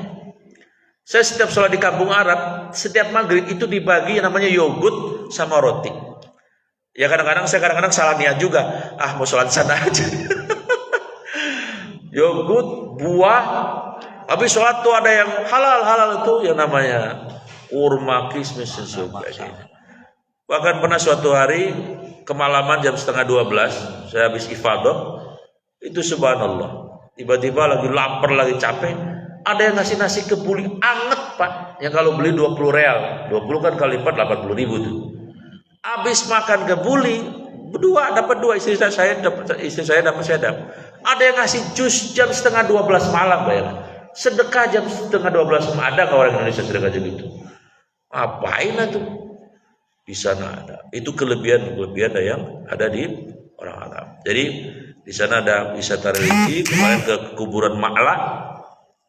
Saya setiap sholat di kampung Arab, setiap maghrib itu dibagi yang namanya yogurt sama roti. Ya kadang-kadang saya salah niat juga. Mau sholat sana aja. Yogurt, buah. Habis sholat tuh ada yang halal itu yang namanya kurma, kismis, susu. Bahkan pernah suatu hari kemalaman jam 11:30 saya habis ifadah. Itu subhanallah. Tiba-tiba lagi lapar, lagi capek. Ada yang ngasih nasi kebuli anget, Pak. Yang kalau beli 20 real. 20 kan kali 4 80 ribu tuh. Habis makan kebuli, berdua dapat dua, istri saya dapat. Ada yang ngasih jus jam 11:30 malam, bayar. Sedekah jam 11:30 malam. Ada nggak orang Indonesia sedekah jam itu? Apain itu? Di sana ada. Itu kelebihan yang ada di orang Arab. Jadi di sana ada wisata religi. Kemarin ke kuburan Ma'la.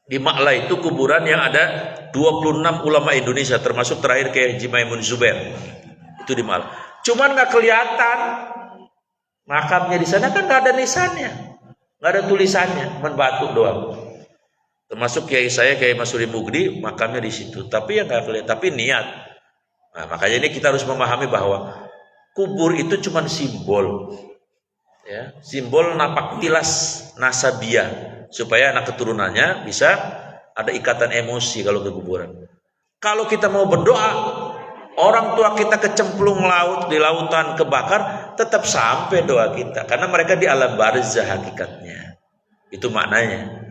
Di Ma'la itu kuburan yang ada 26 ulama Indonesia, termasuk terakhir kayak Haji Maimun Zubair. Itu di Ma'la. Cuman nggak kelihatan makamnya di sana, kan nggak ada nisannya, nggak ada tulisannya, batu doang. Termasuk kiai saya, Kiai Masuri Mugdi, makamnya di situ. Tapi ya nggak kelihatan. Tapi niat. Nah, makanya ini kita harus memahami bahwa kubur itu cuma simbol. Ya, simbol napak tilas nasabiah supaya anak keturunannya bisa ada ikatan emosi kalau ke kuburan. Kalau kita mau berdoa, orang tua kita kecemplung laut di lautan kebakar, tetap sampai doa kita karena mereka di alam barzah hakikatnya. Itu maknanya.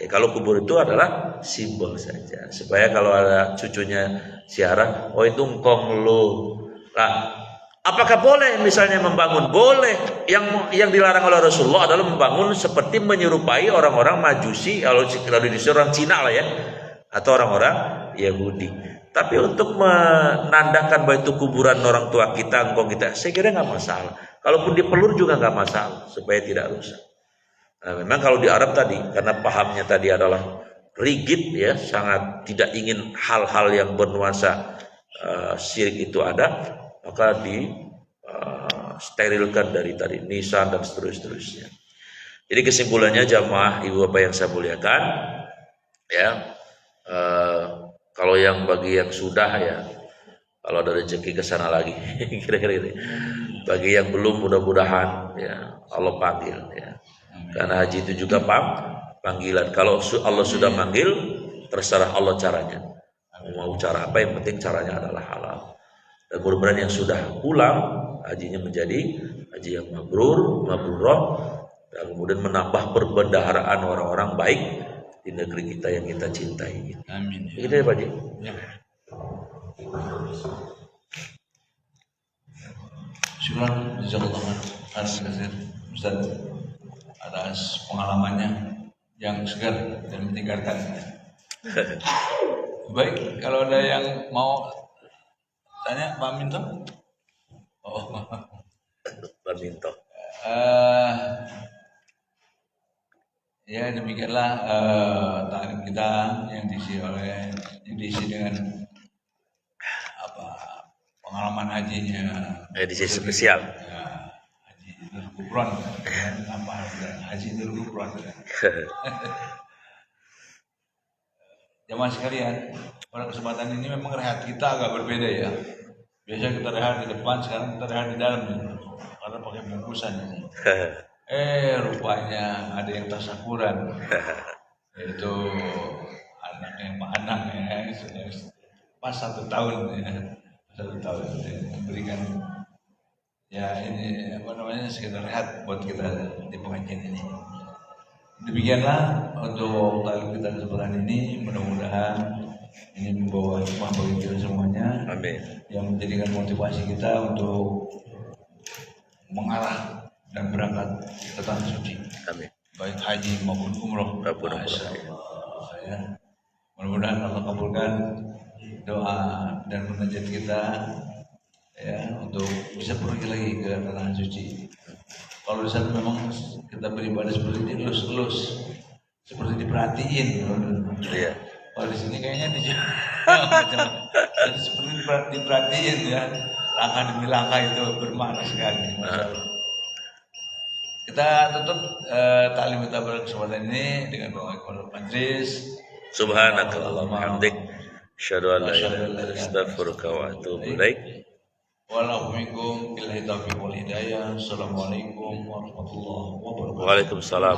Kalau kubur itu adalah simbol saja supaya kalau ada cucunya siarah, oh itu engkong lu. Nah, apakah boleh misalnya membangun? Boleh. Yang dilarang oleh Rasulullah adalah membangun seperti menyerupai orang-orang Majusi, kalau di orang Cina lah ya, atau orang-orang Yahudi. Tapi untuk menandakan bahwa itu kuburan orang tua kita, engkau kita, saya kira nggak masalah. Kalaupun dipelur juga nggak masalah supaya tidak rusak. Nah, memang kalau di Arab tadi, karena pahamnya tadi adalah rigid ya, sangat tidak ingin hal-hal yang bernuansa syirik itu ada, maka sterilkan dari tadi nisan dan seterusnya. Jadi kesimpulannya jamaah ibu bapak yang saya muliakan, ya kalau yang bagi yang sudah ya, kalau ada rezeki ke sana lagi, kira-kira ini. Bagi yang belum mudah-mudahan ya Allah panggil ya. Karena haji itu juga panggilan. Kalau Allah sudah manggil, terserah Allah caranya. Mau cara apa, yang penting caranya adalah halal. Dan mudah-mudahan yang sudah pulang hajinya menjadi haji yang mabrurah, dan kemudian menambah perbendaharaan orang-orang baik di negeri kita yang kita cintai. Amin. Begitu ya Pak Haji? Ya. Syukur jazakallahu khairan Ustaz atas pengalamannya yang segar dan meningkatkan. Baik, kalau ada yang mau tanya Pak Minto. Oh, Pak Minto. Ya demikianlah taklim kita yang diisi dengan pengalaman hajinya. Edisi spesial. Ya, Haji Idul Kubron, Haji Idul Kubron. Jamaah sekalian, pada kesempatan ini memang rehat kita agak berbeda ya. Biasanya kita rehat di depan, sekarang kita rehat di dalam nih, karena pakai bungkusan ini. Rupanya ada yang tasakuran, yaitu anak ya, pas 1 tahun ya, 1 tahun ya, memberikan ya ini apa namanya sekedar rehat buat kita di pengajian ini. Demikianlah untuk talim kita kesempatan ini, mudah-mudahan ini membawa hikmah bagi kita semuanya. Amin. Yang menjadikan motivasi kita untuk mengarah dan berangkat ke tanah suci. Amin. Baik haji maupun umroh. Masya Allah. Ya. Mudah-mudahan Allah kabulkan doa dan munajat kita ya untuk bisa pergi lagi ke tanah suci. Kalau di sana memang kita beribadah seperti ini elus-elus, seperti diperhatiin. Iya. Kalau di sini kayaknya jadi seperti diperhatiin ya, langkah demi langkah itu bermakna sekali. Kita tutup taklim kita pada kesempatan ini dengan doa kepada majelis. Subhanakallahumma hamdik, asyhadu an la ilaha illa anta, astaghfiruka wa atubu ilaik. Waalaikumsalam billahi taufiq wal hidayah. Assalamualaikum warahmatullahi wabarakatuh. Waalaikumsalam.